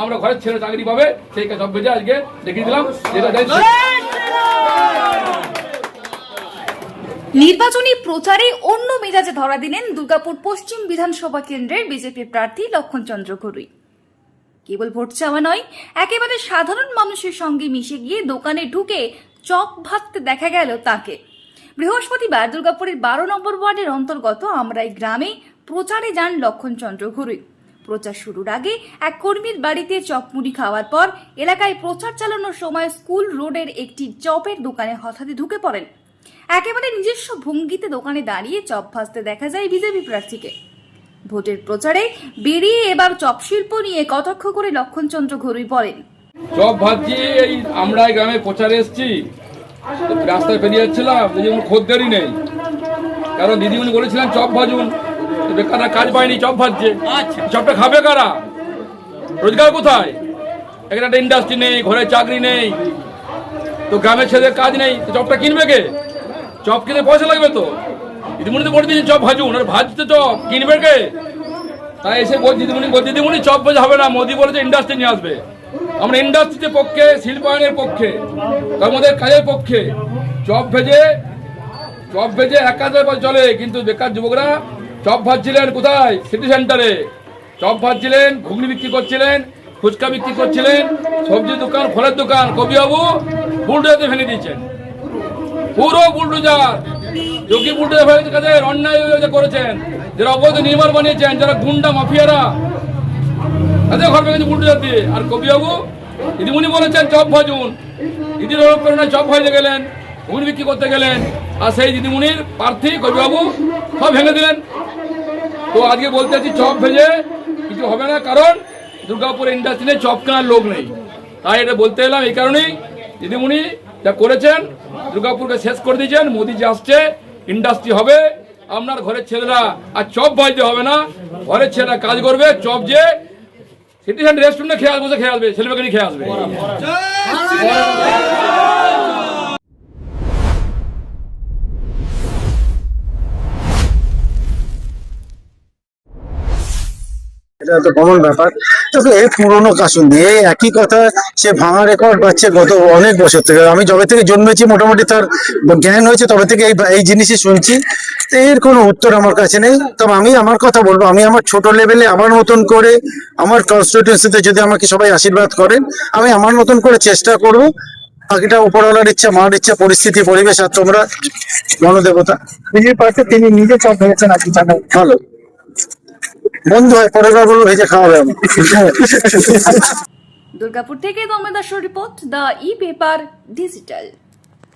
আমরা ঘরের ছেলে চাকরি পাবে সেই সব ভেজে আজকে দেখিয়ে দিলাম। নির্বাচনী প্রচারে অন্য মেজাজে ধরা দিলেন দুর্গাপুর পশ্চিম বিধানসভা কেন্দ্রের বিজেপি প্রার্থী লক্ষণচন্দ্র ঘরুই। কেবল ভোট চাওয়া নয়, একেবারে সাধারণ মানুষের সঙ্গে মিশে গিয়ে দোকানে ঢুকে চপ ভাজতে দেখা গেল তাকে। বৃহস্পতিবার দুর্গাপুরের 12 নম্বর ওয়ার্ডের অন্তর্গত আমরাই গ্রামে প্রচারে যান লক্ষণচন্দ্র ঘরুই। প্রচার শুরুর আগে এক কর্মীর বাড়িতে চপমুড়ি খাওয়ার পর এলাকায় প্রচার চালানোর সময় স্কুল রোডের একটি চপের দোকানে হঠাৎ ঢুকে পড়েন। একেবারে নিজস্ব ভঙ্গিতে দোকানে দাঁড়িয়ে চপ ভাজতে দেখা যায় বিজেপি প্রার্থীকে। ভোটের প্রচারে বেরিয়ে এবার চপ শিল্প নিয়ে কটাক্ষ করে লক্ষণচন্দ্র ঘরুই বলেন, চপ ভাজছি, এই আমরা গ্রামে প্রচারে এসেছি, রাস্তায় পেরিয়ে যাচ্ছিলাম, দিদিমণি খদ্দেরই নেই, কারণ দিদিমণি বলেছিলেন চপ ভাজুন, বেকাররা কাজ পায়নি, চপ ভাজছে। চপটা খাবে কারা? রোজগার কোথায়? একটা ইন্ডাস্ট্রি নেই, ঘরে চাকরি নেই, তো গ্রামের ছেলেদের কাজ নেই, তো চপটা কিনবে কে? চপ কিনে পয়সা লাগবে তো। দিদিমণি তো বলে দিয়েছে চপ ভাজুন, আর ভাজতে চপ কিনবে কে? তাই এসে দিদিমণি চপ ভাজা হবে না, মোদি বলেছে ইন্ডাস্ট্রি নিয়ে আসবে। আমরা ইন্ডাস্ট্রিতে পক্ষে, শিল্পায়নের পক্ষে, আমাদের কাজের পক্ষে। চপ ভেজে একাধারে চলে, কিন্তু বেকার যুবকরা চপ ভাজছিলেন কোথায়? সিটি সেন্টারে চপ ভাজছিলেন, ঘুগনি বিক্রি করছিলেন, ফুচকা বিক্রি করছিলেন, সবজির দোকান, ফলের দোকান। কবিবাবু বুলডোজারে ফেলে দিয়েছেন, পুরো বুলডোজার। যোগী বুলডোজার ফেলে কাছে অন্যায় করেছেন, যারা অবৈধ নির্মাণ বানিয়েছেন, যারা গুন্ডা মাফিয়ারা, তাদের ঘর ভেঙেছে বুলডোজার দিয়ে। আর কবিবাবু দিদিমণি বলেছেন চপ ভাজুন, দিদির প্রেরণায় চপ ভাজতে গেলেন, ঘুগনি বিক্রি করতে গেলেন, আর সেই দিদিমণির প্রার্থী কবিবাবু সব ভেঙে দিলেন। তো আজকে বলতে চাচ্ছি চপ ভেজে কিছু হবে না, কারণ দুর্গাপুর ইন্ডাস্ট্রি নেই, চপ কেনার লোক নেই। তাই এটা বলতে এলাম, এই কারণেই দিদিমণি যা করেছেন, দুর্গাপুরকে শেষ করে দিয়েছেন। মোদি যে আসছে, ইন্ডাস্ট্রি হবে, আপনার ঘরের ছেলেরা আর চপ ভাজতে হবে না, ঘরের ছেলেরা কাজ করবে। চপ যে সিটি সেন্টার রেস্টুরেন্টে খেয়ে বসে খেয়ে আসবে, ছেলে মেয়েকে খেয়ে আসবে। এটা তো কমন ব্যাপার। তবে এই পুরোনো কাসুন দিয়ে একই কথা সে ভাঙা রেকর্ড পাচ্ছে গত অনেক বছর থেকে। আমি যবে থেকে জন্মেছি মোটামুটি তার জ্ঞান হয়েছে, তবে থেকে এই জিনিসই শুনছি। এর কোনো উত্তর আমার কাছে নেই। তবে আমি আমার কথা বলবো, আমি আমার ছোট লেভেলে আমার মতন করে, আমার কনস্টিটিউয়েন্সিতে যদি আমাকে সবাই আশীর্বাদ করেন, আমি আমার মতন করে চেষ্টা করব। বাকিটা উপরওয়ালার ইচ্ছা, মার ইচ্ছা, পরিস্থিতি, পরিবেশ, আর তোমরা গণদেবতা। বিজেপি পার্টি তিনি নিজে চপ ভেবেছেন, আর কি ভালো বন্ধু হয়, পরের বার বলবো ভেজে খাওয়াবে আমার। দুর্গাপুর থেকে দমদাস report, the E paper digital.